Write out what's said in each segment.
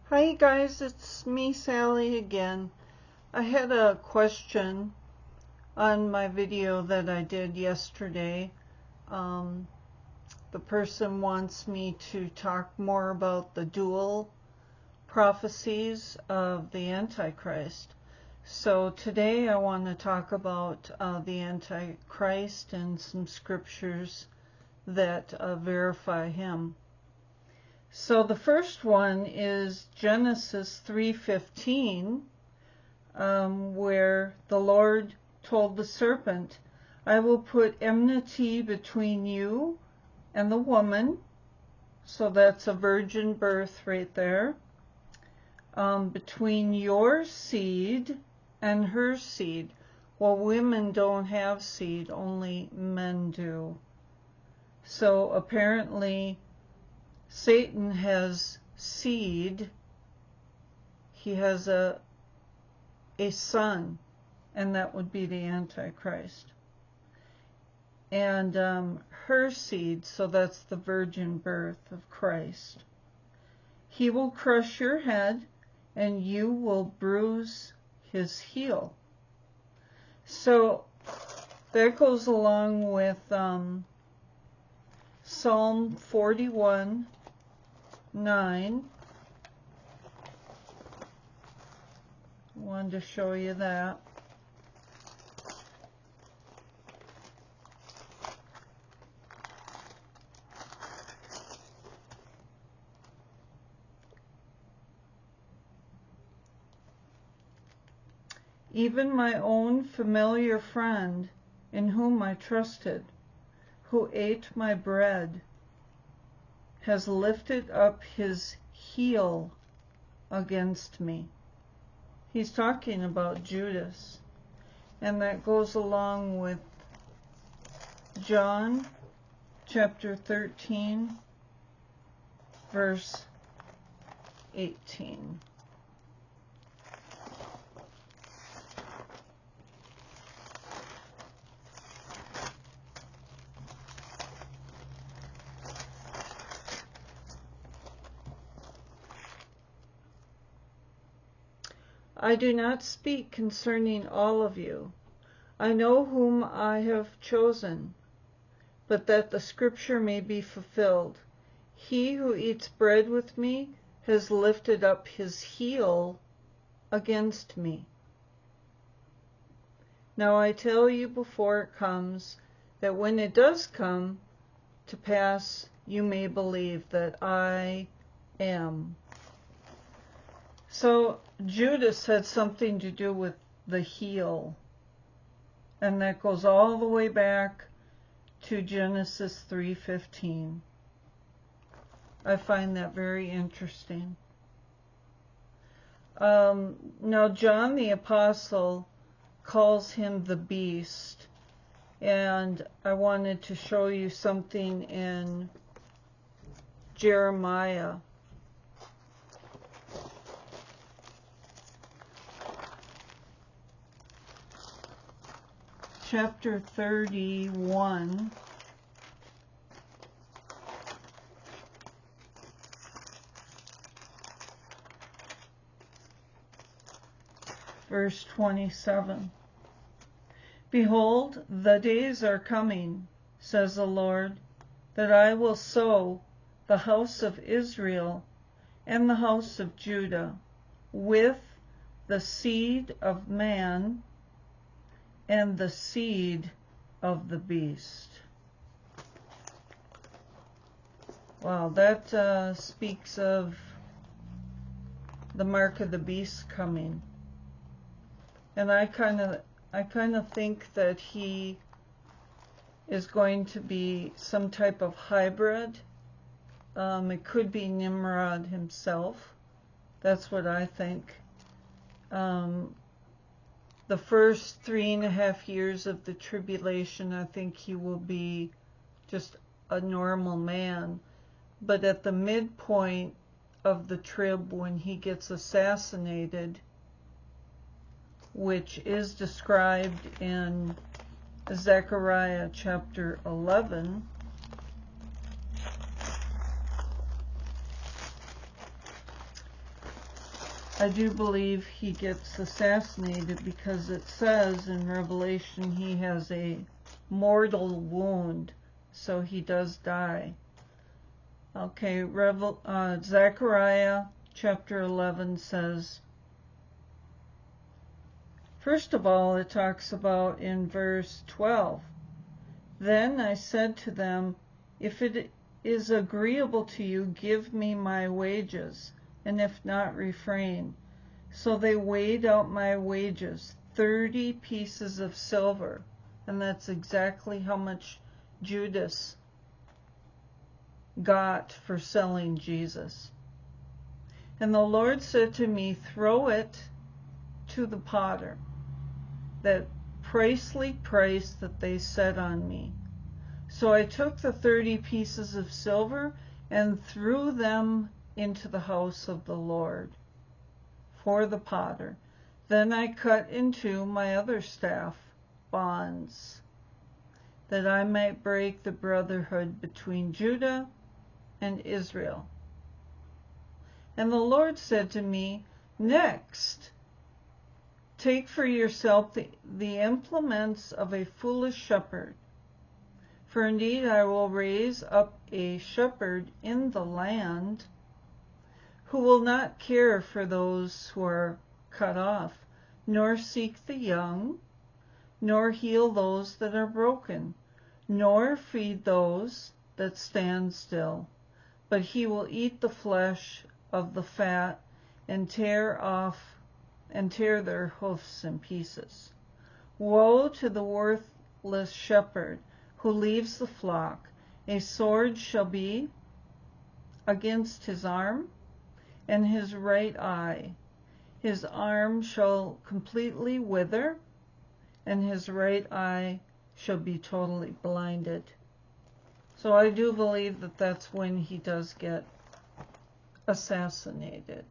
Hi guys, it's me, Sally, again. I had a question on my video that I did yesterday. The person wants me to talk more about the dual prophecies of the Antichrist. So today I want to talk about the Antichrist and some scriptures that verify him. So the first one is Genesis 3:15, where the Lord told the serpent, I will put enmity between you and the woman. So that's a virgin birth right there. Between your seed and her seed. Well, women don't have seed, only men do. So apparently Satan has seed. He has a son, and that would be the Antichrist. And her seed, so that's the virgin birth of Christ. He will crush your head, and you will bruise his heel. So that goes along with Psalm 41:9. Wanted to show you that. Even my own familiar friend, in whom I trusted, who ate my bread, has lifted up his heel against me. He's talking about Judas, and that goes along with John chapter 13, verse 18. I do not speak concerning all of you. I know whom I have chosen, but that the scripture may be fulfilled. He who eats bread with me has lifted up his heel against me. Now I tell you before it comes, that when it does come to pass, you may believe that I am. So Judas had something to do with the heel, and that goes all the way back to Genesis 3:15. I find that very interesting. Now John the Apostle calls him the beast, and I wanted to show you something in Jeremiah. Chapter 31, verse 27. Behold, the days are coming, says the Lord, that I will sow the house of Israel and the house of Judah with the seed of man and the seed of the beast. Wow, that speaks of the mark of the beast coming. And I kind of think that he is going to be some type of hybrid. It could be Nimrod himself. That's what I think. The first 3.5 years of the tribulation, I think he will be just a normal man. But at the midpoint of the trib, when he gets assassinated, which is described in Zechariah chapter 11, I do believe he gets assassinated because it says in Revelation he has a mortal wound, so he does die. Okay, Zechariah chapter 11 says, first of all, it talks about in verse 12, then I said to them, if it is agreeable to you, give me my wages, and if not, refrain. So they weighed out my wages, 30 pieces of silver, and that's exactly how much Judas got for selling Jesus. And the Lord said to me, throw it to the potter, that princely price that they set on me. So I took the 30 pieces of silver and threw them into the house of the Lord for the potter. Then I cut into my other staff bonds, that I might break the brotherhood between Judah and Israel. And the Lord said to me, next, take for yourself the implements of a foolish shepherd. For indeed I will raise up a shepherd in the land who will not care for those who are cut off, nor seek the young, nor heal those that are broken, nor feed those that stand still. But he will eat the flesh of the fat and tear their hoofs in pieces. Woe to the worthless shepherd who leaves the flock. A sword shall be against his arm and his right eye. His arm shall completely wither, and his right eye shall be totally blinded. So I do believe that that's when he does get assassinated.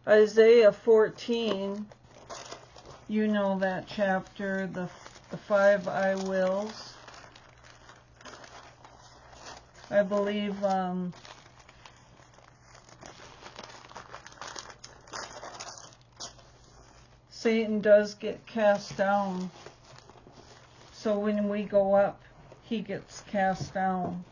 Isaiah 14, you know that chapter, the 5 I wills. I believe Satan does get cast down. So when we go up, he gets cast down.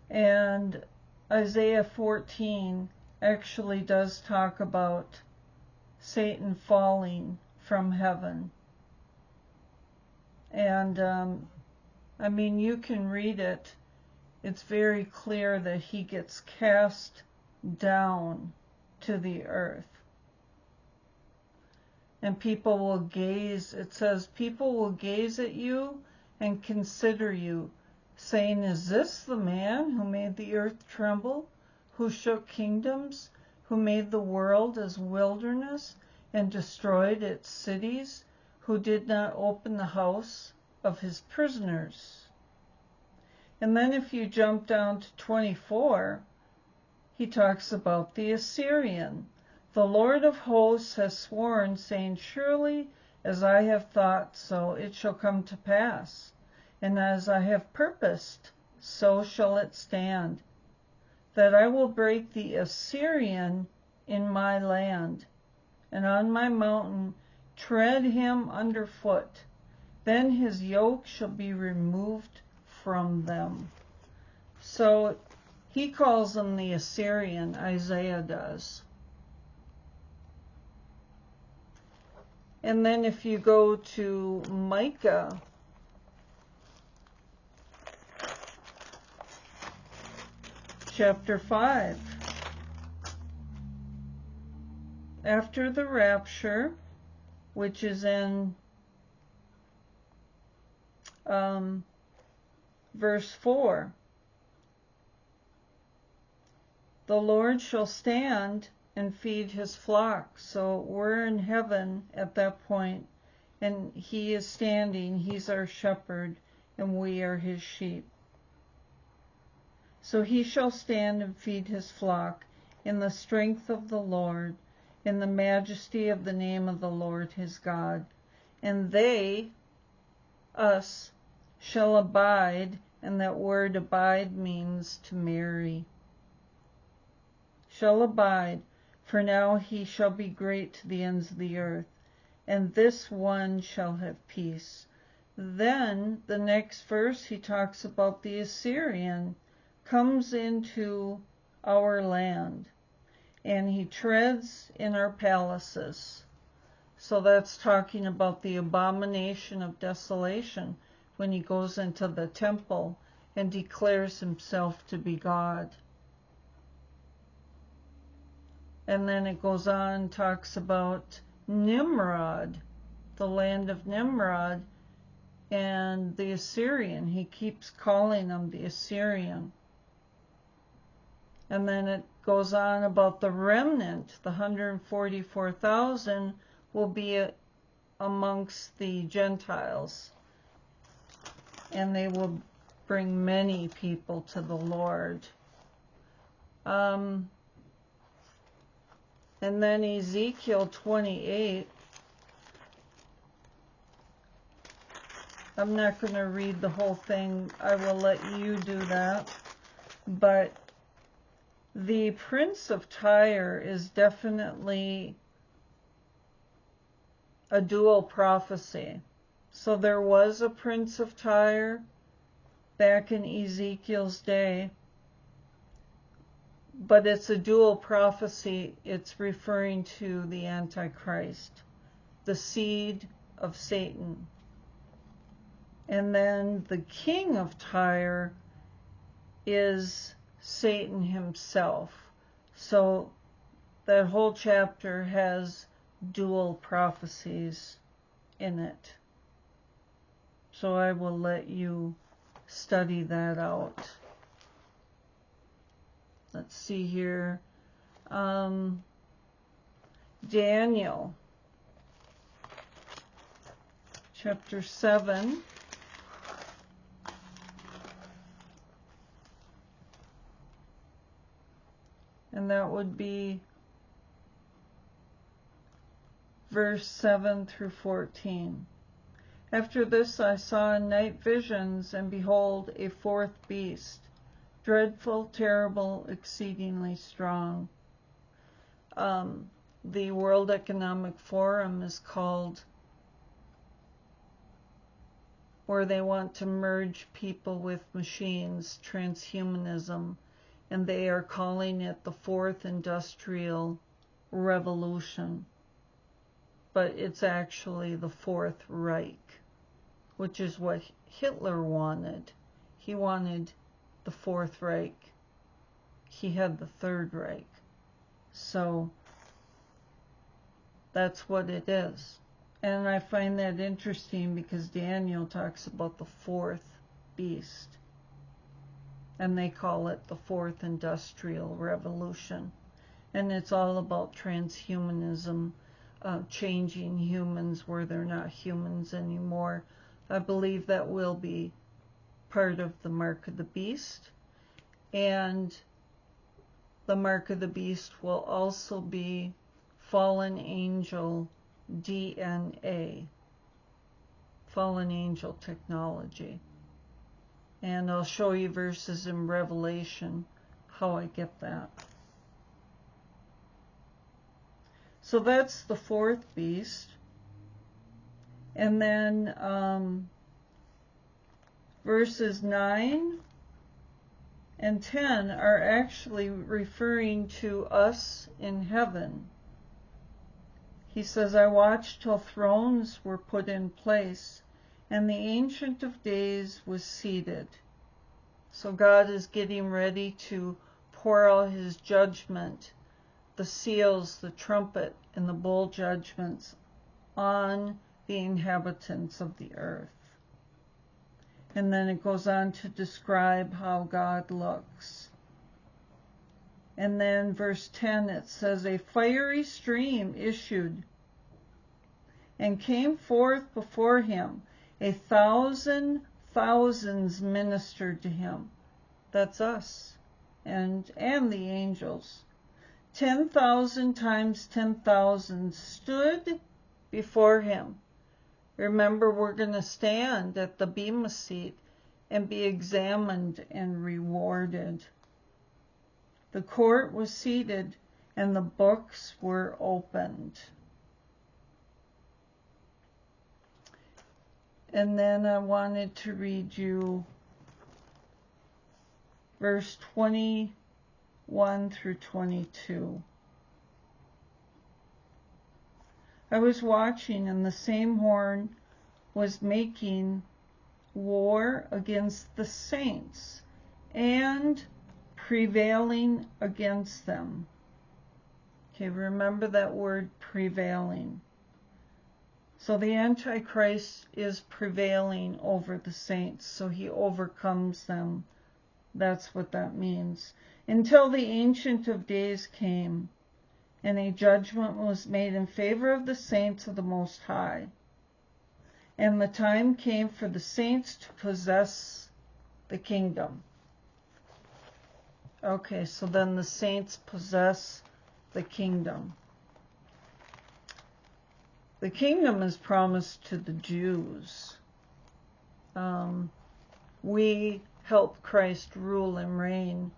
And Isaiah 14 actually does talk about Satan falling from heaven. And I mean, you can read it. It's very clear that he gets cast down to the earth. And people will gaze, it says, people will gaze at you and consider you, saying, is this the man who made the earth tremble, who shook kingdoms, who made the world as wilderness and destroyed its cities, who did not open the house of his prisoners? And then if you jump down to 24, he talks about the Assyrian. The Lord of hosts has sworn, saying, surely as I have thought, so it shall come to pass. And as I have purposed, so shall it stand, that I will break the Assyrian in my land, and on my mountain tread him underfoot. Then his yoke shall be removed from them. So he calls them the Assyrian, Isaiah does. And then if you go to Micah, chapter 5, after the rapture, which is in verse 4, the Lord shall stand and feed his flock. So we're in heaven at that point, and he is standing, he's our shepherd, and we are his sheep. So he shall stand and feed his flock in the strength of the Lord, in the majesty of the name of the Lord his God. And they, us, shall abide And that word abide means to marry. Shall abide, for now he shall be great to the ends of the earth, and this one shall have peace. Then the next verse he talks about the Assyrian comes into our land, and he treads in our palaces. So that's talking about the abomination of desolation when he goes into the temple and declares himself to be God. And then it goes on, talks about Nimrod, the land of Nimrod, and the Assyrian. He keeps calling him the Assyrian. And then it goes on about the remnant, the 144,000 will be amongst the Gentiles, and they will bring many people to the Lord. And then Ezekiel 28. I'm not going to read the whole thing. I will let you do that. But the Prince of Tyre is definitely a dual prophecy. So there was a Prince of Tyre back in Ezekiel's day, but it's a dual prophecy. It's referring to the Antichrist, the seed of Satan. And then the king of Tyre is Satan himself. So that whole chapter has dual prophecies in it. So I will let you study that out. Let's see here. Daniel, chapter 7. And that would be verse 7 through 14. After this I saw in night visions, and behold, a fourth beast, dreadful, terrible, exceedingly strong. The World Economic Forum is called, where they want to merge people with machines, transhumanism, and they are calling it the Fourth Industrial Revolution. But it's actually the Fourth Reich, which is what Hitler wanted. He wanted the Fourth Reich. He had the Third Reich. So that's what it is. And I find that interesting because Daniel talks about the fourth beast. And they call it the Fourth Industrial Revolution. And it's all about transhumanism, changing humans where they're not humans anymore. I believe that will be part of the Mark of the Beast. And the Mark of the Beast will also be fallen angel DNA, fallen angel technology. And I'll show you verses in Revelation how I get that. So that's the fourth beast. And then verses 9 and 10 are actually referring to us in heaven. He says, I watched till thrones were put in place, and the Ancient of Days was seated. So God is getting ready to pour out his judgment, the seals, the trumpet, and the bowl judgments on the inhabitants of the earth. And then it goes on to describe how God looks. And then verse 10, it says, a fiery stream issued and came forth before him. 1,000 thousands ministered to him. That's us and the angels. 10,000 times 10,000 stood before him. Remember, we're going to stand at the Bema seat, and be examined and rewarded. The court was seated, and the books were opened. And then I wanted to read you verse 21 through 22. I was watching, and the same horn was making war against the saints and prevailing against them. Okay, remember that word, prevailing. So the Antichrist is prevailing over the saints, so he overcomes them. That's what that means. Until the Ancient of Days came, and a judgment was made in favor of the saints of the Most High. And the time came for the saints to possess the kingdom. Okay, so then the saints possess the kingdom. The kingdom is promised to the Jews. We help Christ rule and reign,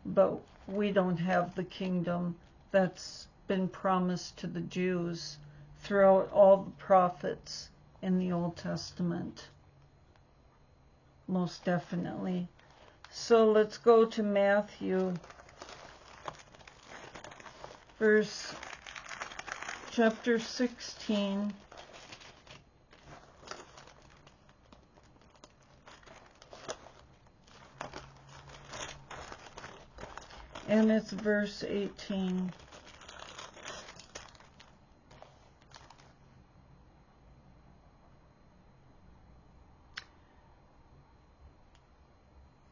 but we don't have the kingdom that's been promised to the Jews throughout all the prophets in the Old Testament. Most definitely. So let's go to Matthew, chapter 16. And it's verse 18.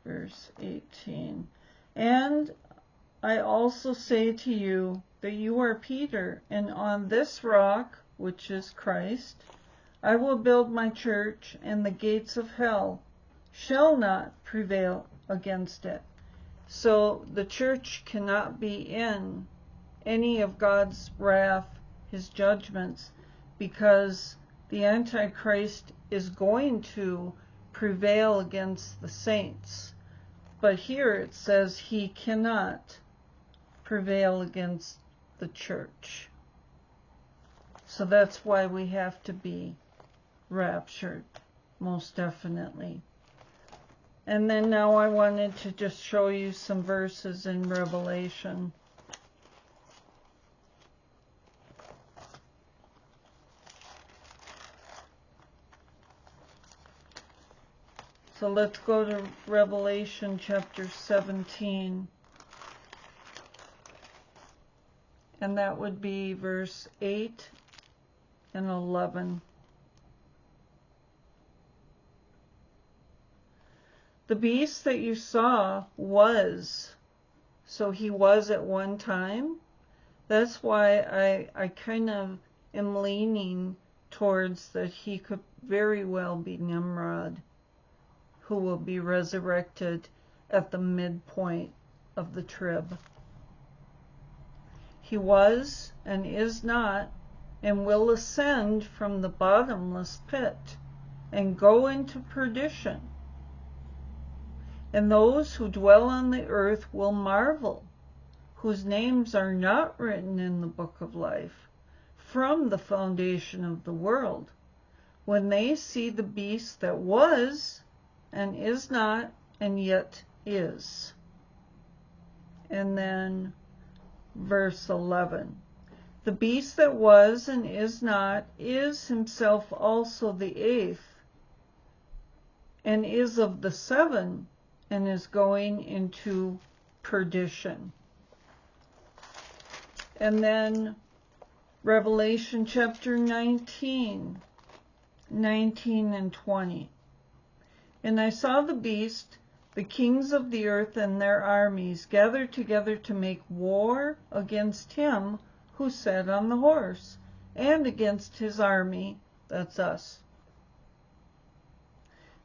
Verse 18. And I also say to you that you are Peter, and on this rock, which is Christ, I will build my church, and the gates of hell shall not prevail against it. So the church cannot be in any of God's wrath, his judgments, because the Antichrist is going to prevail against the saints. But here it says he cannot prevail against the church. So that's why we have to be raptured, most definitely. And then now I wanted to just show you some verses in Revelation. So let's go to Revelation chapter 17. And that would be verse 8 and 11. The beast that you saw was, so he was at one time. That's why I kind of am leaning towards that he could very well be Nimrod, who will be resurrected at the midpoint of the trib. He was and is not, and will ascend from the bottomless pit and go into perdition. And those who dwell on the earth will marvel, whose names are not written in the book of life from the foundation of the world, when they see the beast that was and is not and yet is. And then verse 11. The beast that was and is not is himself also the eighth, and is of the seven, and is going into perdition. And then Revelation chapter 19 and 20. And I saw the beast, the kings of the earth and their armies, gathered together to make war against him who sat on the horse, and against his army, that's us.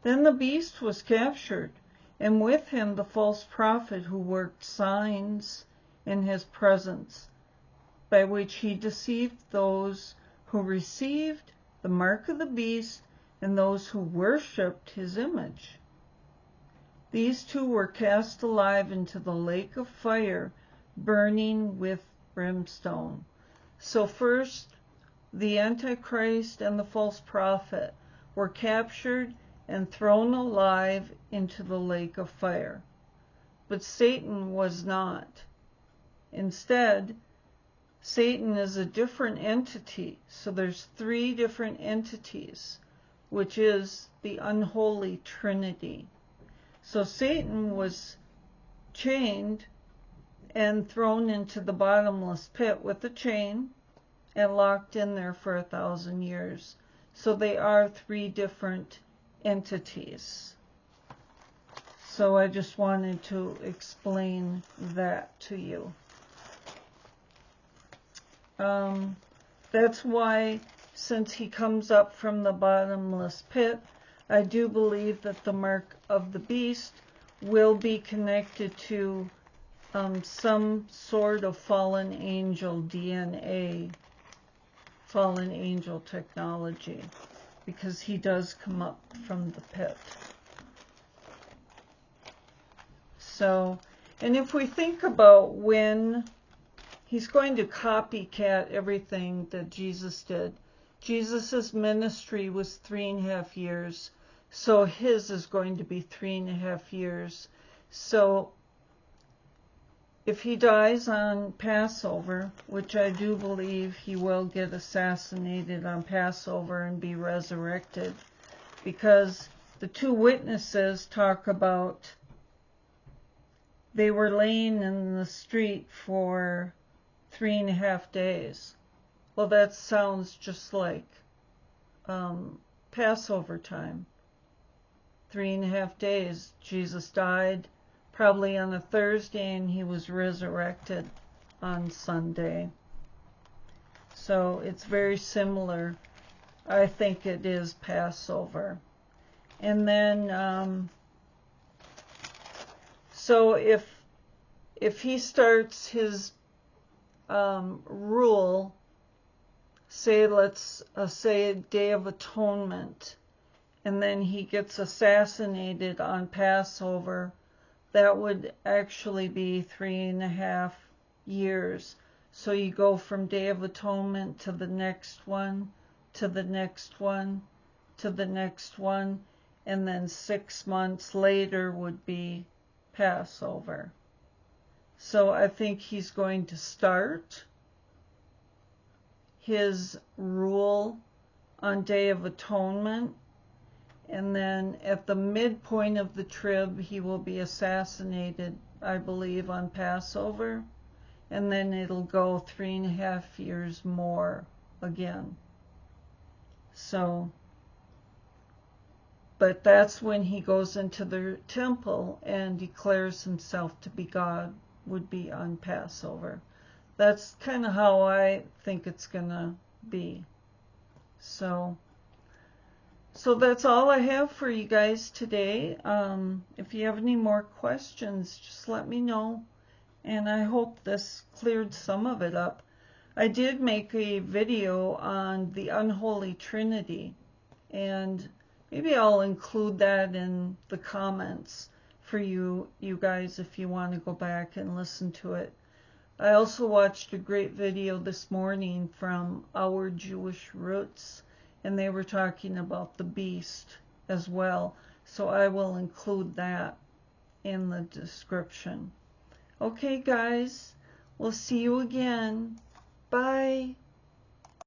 Then the beast was captured, and with him the false prophet who worked signs in his presence, by which he deceived those who received the mark of the beast and those who worshipped his image. These two were cast alive into the lake of fire, burning with brimstone. So first, the Antichrist and the false prophet were captured and thrown alive into the lake of fire. But Satan was not. Instead, Satan is a different entity. So there's three different entities, which is the unholy Trinity. So Satan was chained and thrown into the bottomless pit with a chain and locked in there for 1,000 years. So they are three different entities. So I just wanted to explain that to you. That's why, since he comes up from the bottomless pit, I do believe that the mark of the beast will be connected to some sort of fallen angel DNA, fallen angel technology, because he does come up from the pit. So, and if we think about when he's going to copycat everything that Jesus did. Jesus' ministry was 3.5 years, so his is going to be 3.5 years. So if he dies on Passover, which I do believe he will get assassinated on Passover and be resurrected, because the two witnesses talk about they were laying in the street for 3.5 days. Well, that sounds just like Passover time. 3.5 days. Jesus died probably on a Thursday and he was resurrected on Sunday. So it's very similar. I think it is Passover. And then, so if he starts his rule, say, let's say Day of Atonement, and then he gets assassinated on Passover, that would actually be 3.5 years. So you go from Day of Atonement to the next one, to the next one, to the next one, and then 6 months later would be Passover. So I think he's going to start his rule on Day of Atonement, and then at the midpoint of the trib he will be assassinated, I believe, on Passover, and then it'll go 3.5 years more again. So, but that's when he goes into the temple and declares himself to be God, would be on Passover. That's kind of how I think it's gonna be. So that's all I have for you guys today. If you have any more questions, just let me know, and I hope this cleared some of it up. I did make a video on the unholy Trinity, and maybe I'll include that in the comments for you guys if you want to go back and listen to it. I also watched a great video this morning from Our Jewish Roots, and they were talking about the beast as well. So I will include that in the description. Okay, guys, we'll see you again. Bye.